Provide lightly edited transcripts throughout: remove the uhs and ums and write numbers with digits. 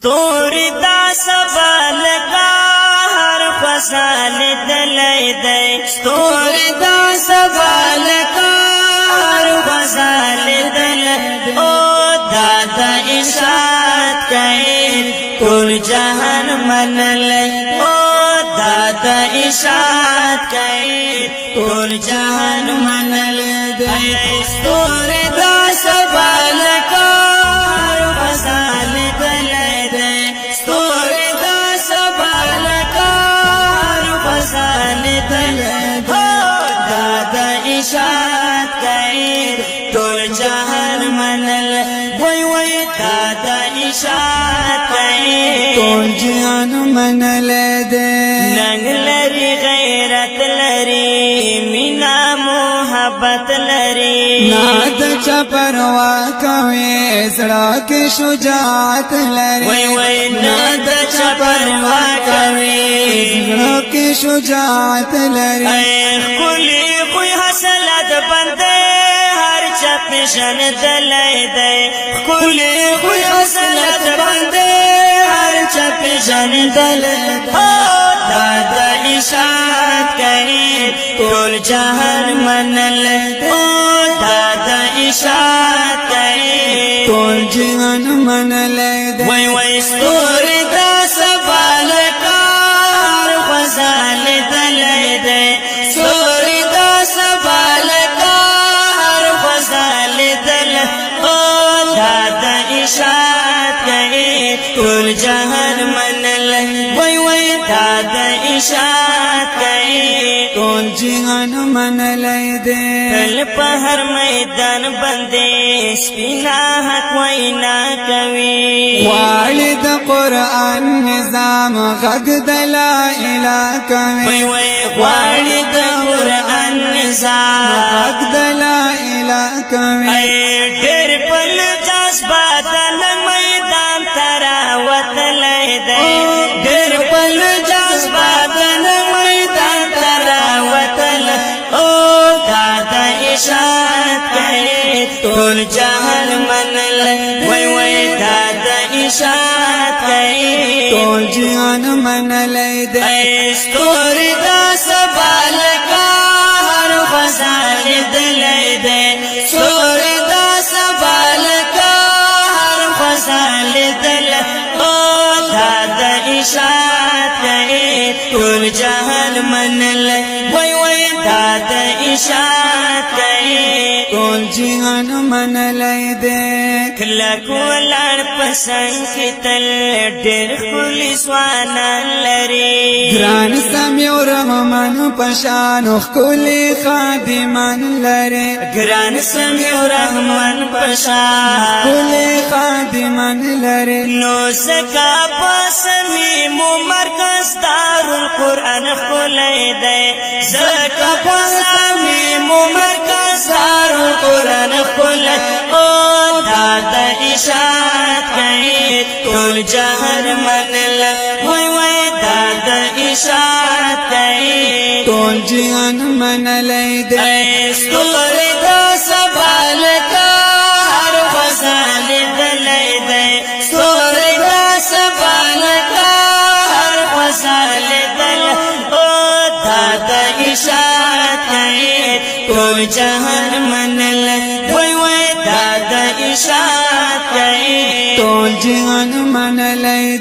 ستوری دا سبال کا ہر فصال دلائی دے ستوری دا سبال کا ہر فصال دلائی او دادا اشاعت کئی کل جہان من لئی او دادا اشاعت کئی کل جہان من لئی ستوری دا سبال کا ہر فصال دلائی دے ستوری دا سبال کا ہر فصال دلائی دے دادا اشاعت کئی کل جہان من لئی وی دادا اشاعت کئی کل جہان من لئی ننگ لری غیرت لری مینا محبت لری ناد چا پروا کوي زړه کې شجاعت لري وی ناد چا پروا کوي زړه کې شجاعت لري اے کلی کوئی حسلت بندے ہر چپشن دلائی دے کلی کوئی حسلت بندے ہر چپشن دلائی دے دادا اشاعت کئی کل جہان من لئی دادا اشاعت کئی کل جہان من لئی وی ستوری دا سبال کا ہر فصال دلائی دے ستوری دا سبال کا ہر فصال دلائی دادا اشاعت کئی کل جہان من لئی وی دادا اشاعت کئی کل جہان من لئی کل پہر میدان بندے سپینا حق وینا کوي والد قرآن نظام غد دلائل کوي والد قرآن نظام غد دلائل کوي ډېر پل جذبات میدان تراوت لای دی ډېر پل جذبات میدان تراوت او دادا اشاعت کئی ټول جهان من لئی وی دادا اشاعت کئی ټول جهان من لئی ستوری دا سبال کا ہر فصال دلائی دے ستوری دا سبال کا ہر فصال دلائی دادا اشاعت کئی ټول جہان من لئی وی دادا اشاعت کئی ټول جهان من لئی کلک ولار پسنگ کی تل ډېر خلی سوانان لري گران سمیع رحمان پشان خلی خادمان لري گران سمیع رحمان پشان خلی خادمان لري نو سکا پسمی مرکز دارالقرآن خلی دے سکا پسمی مرکز دارالقرآن خلی دادا اشاعت کئی ټول جہان من لئی وی دادا اشاعت کئی ټول جهان من لئی ستوری دا سبال کا ہر فصال دلائی دے ستوری دا سبال کا ہر فصال دلائی دادا اشاعت کئی ټول جہان من لئی وی دادا اشاعت کئی ټول جهان من لئی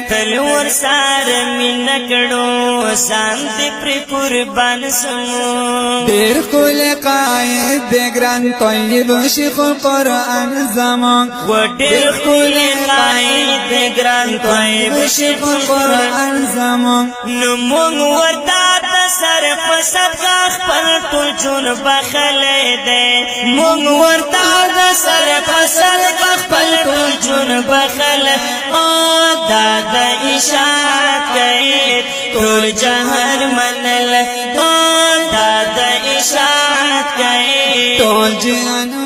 تلور سار من کړو سان دې پر قربان سمو ډېر خل قائد دې ګران طیب شیخ القرآن زمان وډېر خل قائد دې ګران طیب شیخ القرآن زمان نو مونږ ورته سر په صدقه خپل ټول جون بخلې دې مونږ ورته سر په صدقه خپل ټول جون بخلې او دادا اشاعت کئی ټول جهان من لئی دادا اشاعت کئی ټول جهان